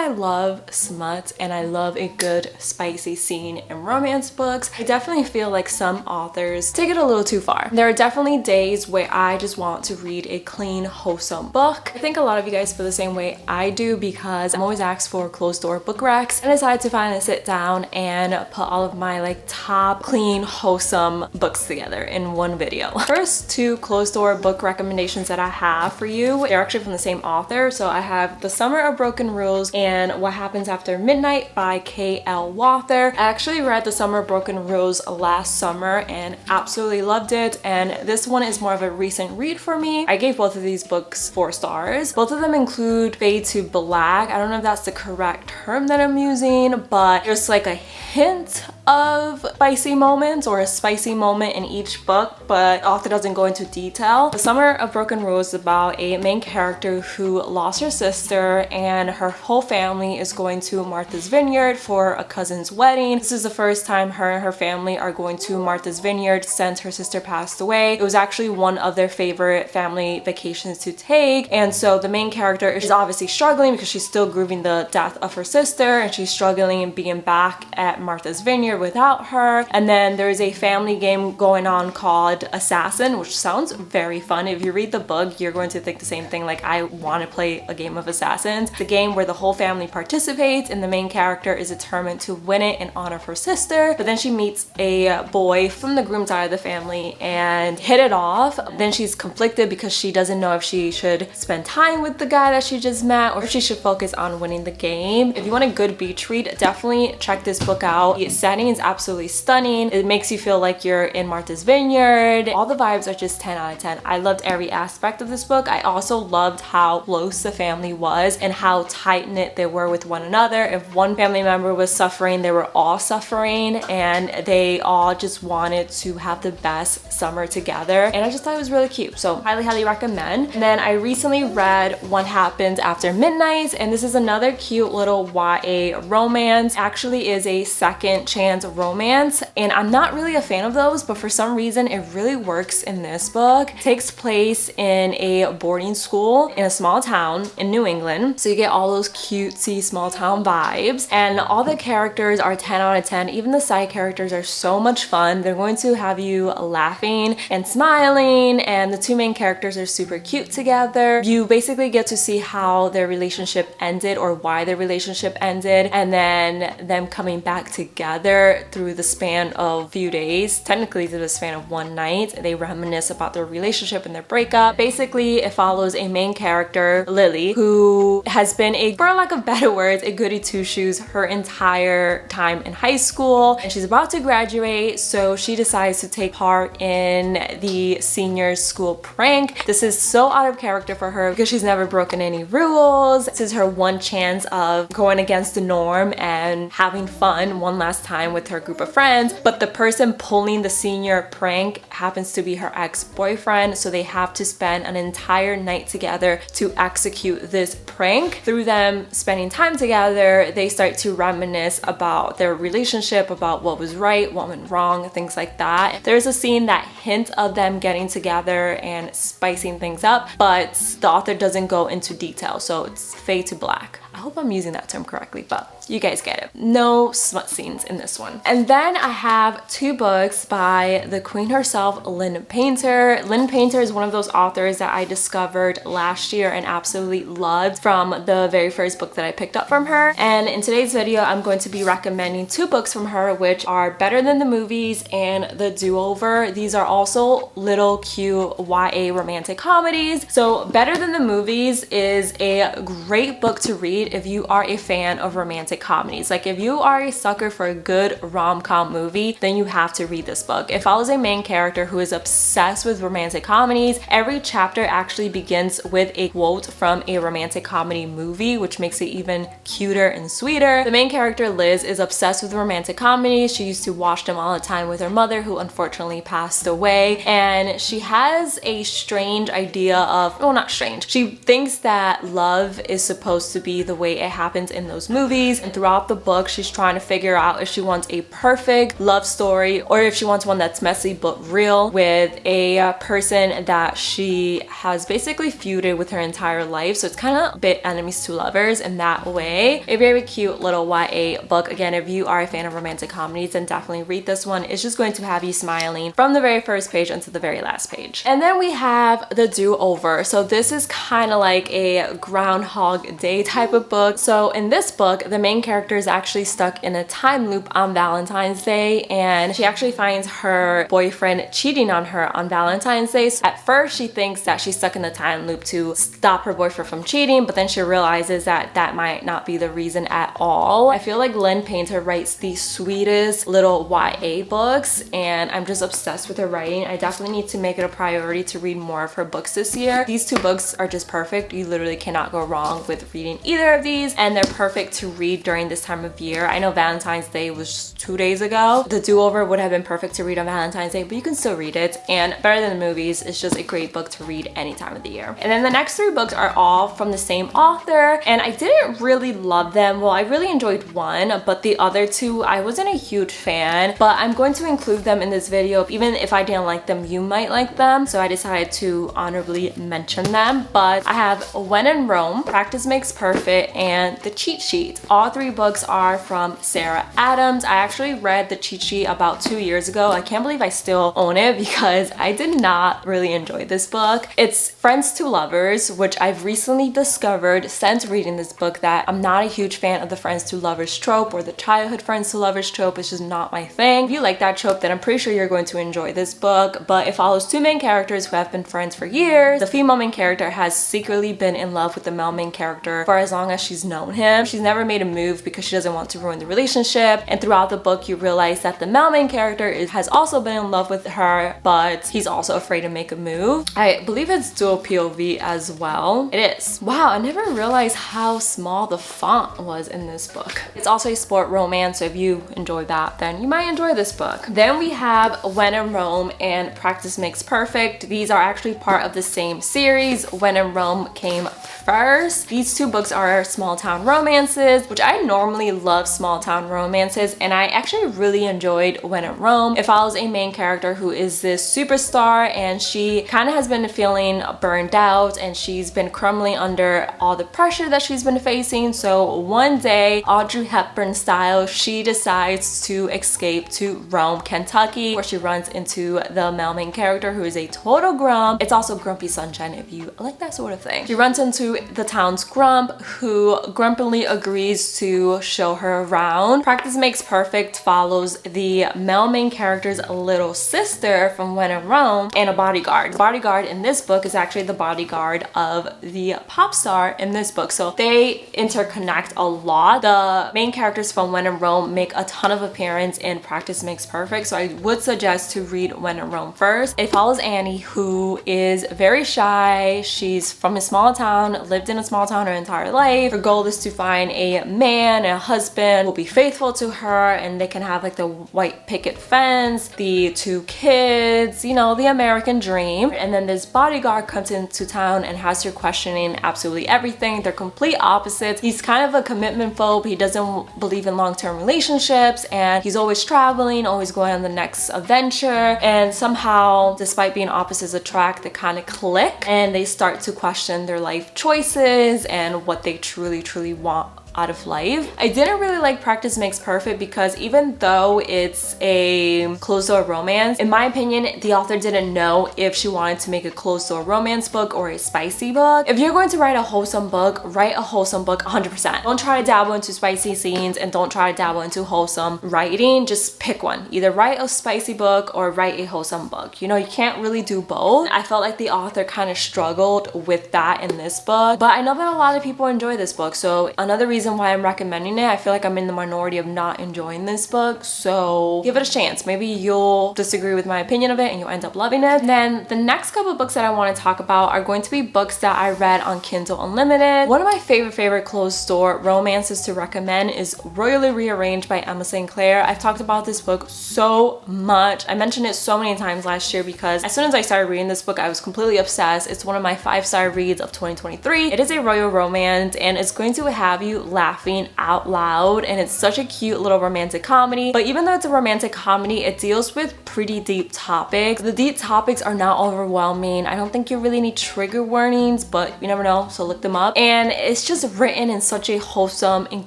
I love smut and I love a good spicy scene in romance books, I definitely feel like some authors take it a little too far. There are definitely days where I just want to read a clean, wholesome book. I think a lot of you guys feel the same way I do because I'm always asked for closed door book recs, and I decided to finally sit down and put all of my like top clean, wholesome books together in one video. First two closed door book recommendations that I have for you, they're actually from the same author. So I have The Summer of Broken Rules and What Happens After Midnight by K.L. Walther. I actually read The Summer of Broken Rules last summer and absolutely loved it, and this one is more of a recent read for me. I gave both of these books 4 stars. Both of them include fade to black. I don't know if that's the correct term that I'm using, but there's like a hint of spicy moments or a spicy moment in each book, but the author doesn't go into detail. The Summer of Broken Rules is about a main character who lost her sister and her whole family is going to Martha's Vineyard for a cousin's wedding. This is the first time her and her family are going to Martha's Vineyard since her sister passed away. It was actually one of their favorite family vacations to take, and so the main character is obviously struggling because she's still grieving the death of her sister and she's struggling being back at Martha's Vineyard without her. And then there's a family game going on called Assassin, which sounds very fun. If you read the book, you're going to think the same thing, like I want to play a game of Assassins. It's a game where the whole family participates and the main character is determined to win it in honor of her sister, but then she meets a boy from the groom side of the family and hit it off. Then she's conflicted because she doesn't know if she should spend time with the guy that she just met or if she should focus on winning the game. If you want a good beach read, definitely check this book out. The setting is absolutely stunning. It makes you feel like you're in Martha's Vineyard. All the vibes are just 10 out of 10. I loved every aspect of this book. I also loved how close the family was and how tight-knit they were with one another. If one family member was suffering, they were all suffering and they all just wanted to have the best summer together, and I just thought it was really cute. So highly recommend. And then I recently read What Happens After Midnight, and this is another cute little YA romance. Actually is a second chance romance, and I'm not really a fan of those, but for some reason it really works in this book. It takes place in a boarding school in a small town in New England, so you get all those cutesy small town vibes, and all the characters are 10 out of 10. Even the side characters are so much fun. They're going to have you laughing and smiling, and the two main characters are super cute together. You basically get to see how their relationship ended or why their relationship ended, and then them coming back together through the span of a few days, technically through the span of one night. They reminisce about their relationship and their breakup. Basically, it follows a main character, Lily, who has been for lack of better words, a goody two-shoes her entire time in high school, and she's about to graduate, so she decides to take part in the senior school prank. This is so out of character for her because she's never broken any rules. This is her one chance of going against the norm and having fun one last time with her group of friends, but the person pulling the senior prank happens to be her ex-boyfriend, so they have to spend an entire night together to execute this prank. Through them spending time together, they start to reminisce about their relationship, about what was right, what went wrong, things like that. There's a scene that hints of them getting together and spicing things up, but the author doesn't go into detail, so it's fade to black. I hope I'm using that term correctly, but you guys get it. No smut scenes in this one. And then I have 2 books by the queen herself, Lynn Painter. Lynn Painter is one of those authors that I discovered last year and absolutely loved from the very first book that I picked up from her. And in today's video, I'm going to be recommending 2 books from her, which are Better Than the Movies and The Do-Over. These are also little cute YA romantic comedies. So Better Than the Movies is a great book to read if you are a fan of romantic comedies. Like if you are a sucker for a good rom-com movie, then you have to read this book. It follows a main character who is obsessed with romantic comedies. Every chapter actually begins with a quote from a romantic comedy movie, which makes it even cuter and sweeter. The main character, Liz, is obsessed with romantic comedies. She used to watch them all the time with her mother, who unfortunately passed away, and she has a strange idea of, well, not strange, she thinks that love is supposed to be the way it happens in those movies. And throughout the book, she's trying to figure out if she wants a perfect love story or if she wants one that's messy but real with a person that she has basically feuded with her entire life. So it's kind of a bit enemies to lovers in that way. A very cute little YA book. Again, if you are a fan of romantic comedies, then definitely read this one. It's just going to have you smiling from the very first page until the very last page. And then we have The Do-Over. So this is kind of like a Groundhog Day type of book. So in this book, the main character is actually stuck in a time loop on Valentine's Day, and she actually finds her boyfriend cheating on her on Valentine's Day. So at first, she thinks that she's stuck in the time loop to stop her boyfriend from cheating, but then she realizes that that might not be the reason at all. I feel like Lynn Painter writes the sweetest little YA books, and I'm just obsessed with her writing. I definitely need to make it a priority to read more of her books this year. These two books are just perfect. You literally cannot go wrong with reading either of these, and they're perfect to read during this time of year. I know Valentine's Day was just 2 days ago. The Do-Over would have been perfect to read on Valentine's Day, but you can still read it, and better than the movies, it's just a great book to read any time of the year. And then the next 3 books are all from the same author, and I didn't really love them. Well, I really enjoyed one, but the other 2, I wasn't a huge fan, but I'm going to include them in this video. Even if I didn't like them, you might like them, so I decided to honorably mention them. But I have When in Rome, Practice Makes Perfect, and The Cheat Sheet. All 3 books are from Sarah Adams. I actually read The Cheat Sheet about 2 years ago. I can't believe I still own it because I did not really enjoy this book. It's Friends to Lovers, which I've recently discovered since reading this book that I'm not a huge fan of the friends to lovers trope or the childhood friends to lovers trope. It's just not my thing. If you like that trope, then I'm pretty sure you're going to enjoy this book. But it follows 2 main characters who have been friends for years. The female main character has secretly been in love with the male main character for as long as she's known him. She's never made a move because she doesn't want to ruin the relationship. And throughout the book, you realize that the male main character has also been in love with her, but he's also afraid to make a move. I believe it's dual POV as well. It is. Wow, I never realized how small the font was in this book. It's also a sport romance, so if you enjoy that, then you might enjoy this book. Then we have When in Rome and Practice Makes Perfect. These are actually part of the same series. When in Rome came first. These 2 books are small town romances, which I normally love small town romances, and I actually really enjoyed When in Rome. It follows a main character who is this superstar, and she kind of has been feeling burned out, and she's been crumbling under all the pressure that she's been facing. So one day, Audrey Hepburn style, she decides to escape to Rome, Kentucky, where she runs into the male main character who is a total grump. It's also Grumpy Sunshine if you like that sort of thing. She runs into the town's grump, who grumpily agrees to show her around. Practice Makes Perfect follows the male main character's little sister from When in Rome and a bodyguard. The bodyguard in this book is actually the bodyguard of the pop star in this book, so they interconnect a lot. The main characters from When in Rome make a ton of appearance in Practice Makes Perfect, so I would suggest to read When in Rome first. It follows Annie, who is very shy. She's from a small town, lived in a small town her entire life. Her goal is to find a man, a husband who will be faithful to her, and they can have like the white picket fence, the 2 kids, you know, the American dream. And then this bodyguard comes into town and has her questioning absolutely everything. They're complete opposites. He's kind of a commitment phobe. He doesn't believe in long-term relationships, and he's always traveling, always going on the next adventure. And somehow, despite being opposites attract, they kind of click, and they start to question their life choices and what they truly want out of life. I didn't really like Practice Makes Perfect because even though it's a closed-door romance, in my opinion, the author didn't know if she wanted to make a closed-door romance book or a spicy book. If you're going to write a wholesome book, write a wholesome book 100%. Don't try to dabble into spicy scenes and don't try to dabble into wholesome writing. Just pick one. Either write a spicy book or write a wholesome book. You know, you can't really do both. I felt like the author kind of struggled with that in this book, but I know that a lot of people enjoy this book, so another reason reason why I'm recommending it. I feel like I'm in the minority of not enjoying this book, so give it a chance. Maybe you'll disagree with my opinion of it and you'll end up loving it. Then the next couple of books that I want to talk about are going to be books that I read on Kindle Unlimited. One of my favorite closed door romances to recommend is Royally Rearranged by Emma St. Clair. I've talked about this book so much. I mentioned it so many times last year because as soon as I started reading this book, I was completely obsessed. It's one of my 5-star reads of 2023. It is a royal romance and it's going to have you laughing out loud, and it's such a cute little romantic comedy. But even though it's a romantic comedy, it deals with pretty deep topics. The deep topics are not overwhelming. I don't think you really need trigger warnings, but you never know, so look them up. And it's just written in such a wholesome and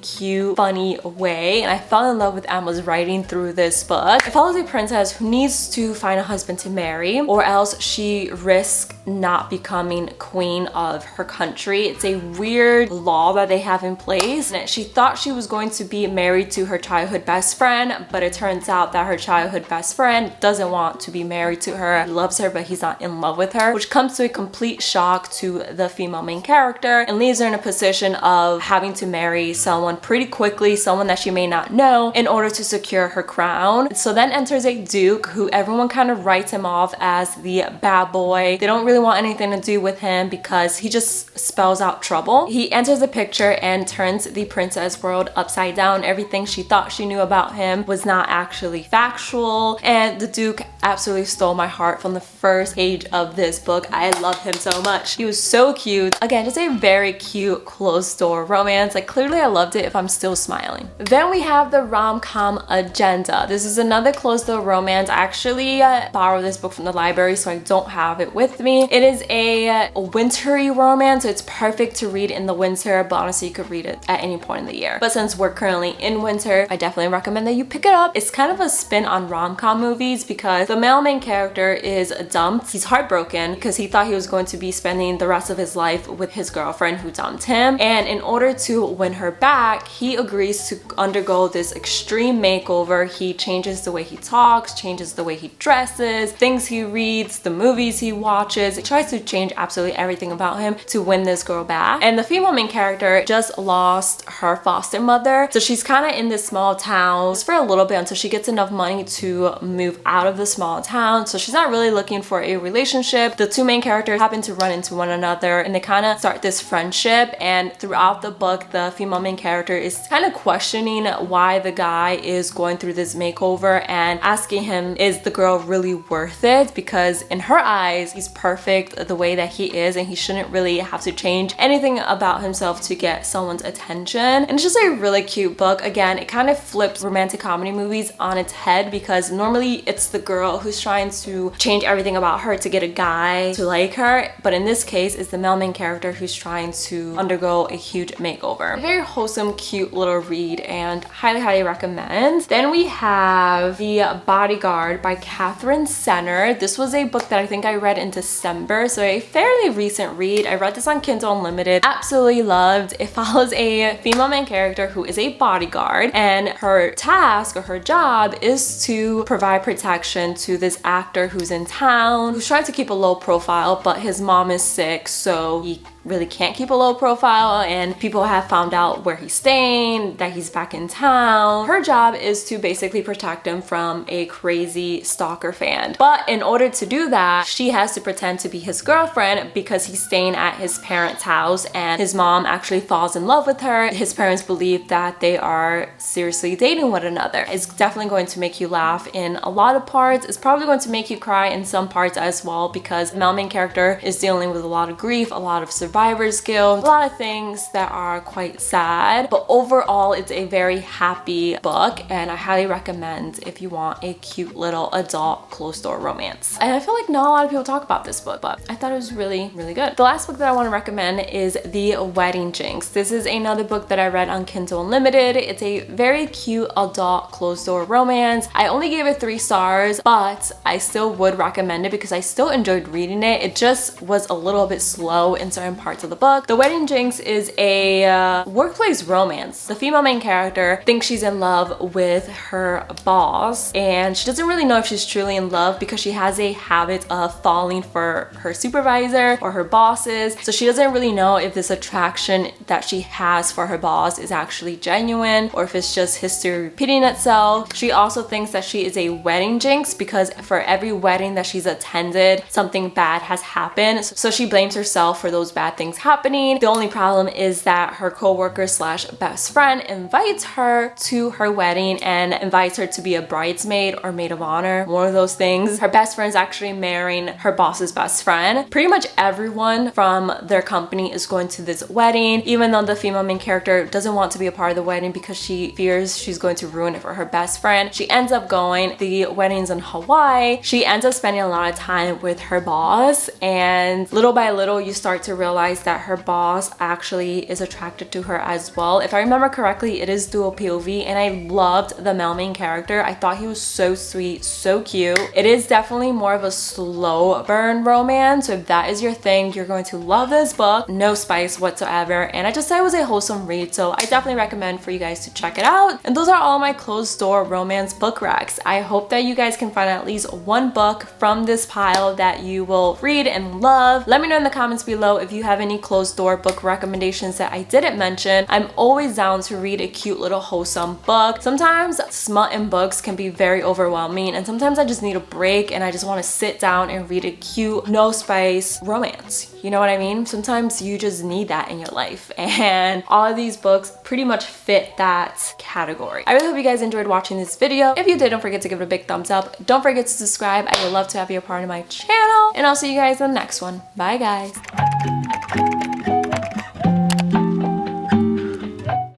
cute, funny way, and I fell in love with Emma's writing through this book. It follows a princess who needs to find a husband to marry, or else she risks not becoming queen of her country. It's a weird law that they have in place. And she thought she was going to be married to her childhood best friend, but it turns out that her childhood best friend doesn't want to be married to her. He loves her, but he's not in love with her, which comes to a complete shock to the female main character and leaves her in a position of having to marry someone pretty quickly, someone that she may not know, in order to secure her crown. So then enters a duke who everyone kind of writes him off as the bad boy. They don't really want anything to do with him because he just spells out trouble. He enters the picture and turns the princess world upside down. Everything she thought she knew about him was not actually factual, and the duke absolutely stole my heart from the first page of this book. I love him so much. He was so cute. Again, just a very cute closed door romance. Like, clearly I loved it if I'm still smiling. Then we have the rom-com Agenda. This is another closed door romance. I actually borrowed this book from the library, so I don't have it with me. It is a wintry romance, so it's perfect to read in the winter, but honestly you could read it at any point in the year. But since we're currently in winter, I definitely recommend that you pick it up. It's kind of a spin on rom-com movies because the male main character is dumped. He's heartbroken because he thought he was going to be spending the rest of his life with his girlfriend who dumped him, and in order to win her back, he agrees to undergo this extreme makeover. He changes the way he talks, changes the way he dresses, things he reads, the movies he watches. He tries to change absolutely everything about him to win this girl back. And the female main character just lost her foster mother, so she's kind of in this small town just for a little bit until she gets enough money to move out of the small town. So she's not really looking for a relationship. The two main characters happen to run into one another and they kind of start this friendship, and throughout the book the female main character is kind of questioning why the guy is going through this makeover and asking him, is the girl really worth it? Because in her eyes he's perfect the way that he is and he shouldn't really have to change anything about himself to get someone's attention. And it's just a really cute book. Again, it kind of flips romantic comedy movies on its head because normally it's the girl who's trying to change everything about her to get a guy to like her, but in this case it's the male main character who's trying to undergo a huge makeover. A very wholesome, cute little read and highly recommend. Then we have The Bodyguard by Catherine Senner. This was a book that I think I read in December, so a fairly recent read. I read this on Kindle Unlimited. Absolutely loved. It follows a female main character who is a bodyguard, and her task or her job is to provide protection to this actor who's in town, who's trying to keep a low profile, but his mom is sick, so he really can't keep a low profile, and people have found out where he's staying, that he's back in town. Her job is to basically protect him from a crazy stalker fan. But in order to do that, she has to pretend to be his girlfriend because he's staying at his parents' house and his mom actually falls in love with her. His parents believe that they are seriously dating one another. It's definitely going to make you laugh in a lot of parts. It's probably going to make you cry in some parts as well because the male main character is dealing with a lot of grief, a lot of survivor's guilt, a lot of things that are quite sad. But overall, it's a very happy book and I highly recommend if you want a cute little adult closed door romance. And I feel like not a lot of people talk about this book, but I thought it was really good. The last book that I want to recommend is The Wedding Jinx. This is another book that I read on Kindle Unlimited. It's a very cute adult closed door romance. I only gave it 3 stars, but I still would recommend it because I still enjoyed reading it. It just was a little bit slow in certain parts of the book. The Wedding Jinx is a workplace romance. The female main character thinks she's in love with her boss, and she doesn't really know if she's truly in love because she has a habit of falling for her supervisor or her bosses. So she doesn't really know if this attraction that she has for her boss is actually genuine or if it's just history repeating itself. She also thinks that she is a wedding jinx because for every wedding that she's attended, something bad has happened. So she blames herself for those bad things happening. The only problem is that her coworker slash best friend invites her to her wedding and invites her to be a bridesmaid or maid of honor, one of those things. Her best friend is actually marrying her boss's best friend. Pretty much everyone from their company is going to this wedding, even though the female main character doesn't want to be a part of the wedding because she fears she's going to ruin it for her best friend. She ends up going. The wedding's in Hawaii. She ends up spending a lot of time with her boss, and little by little you start to realize that her boss actually is attracted to her as well. If I remember correctly, it is dual POV, and I loved the male main character. I thought he was so sweet, so cute. It is definitely more of a slow burn romance, so if that is your thing, you're going to love this book. No spice whatsoever, and I just said it was a wholesome read, so I definitely recommend for you guys to check it out. And those are all my closed door romance book racks. I hope that you guys can find at least one book from this pile that you will read and love. Let me know in the comments below if you have any closed door book recommendations that I didn't mention. I'm always down to read a cute little wholesome book. Sometimes smut in books can be very overwhelming, and sometimes I just need a break and I just want to sit down and read a cute, no spice romance. You know what I mean? Sometimes you just need that in your life, and all of these books pretty much fit that category. I really hope you guys enjoyed watching this video. If you did, don't forget to give it a big thumbs up. Don't forget to subscribe. I would love to have you a part of my channel, and I'll see you guys in the next one. Bye guys.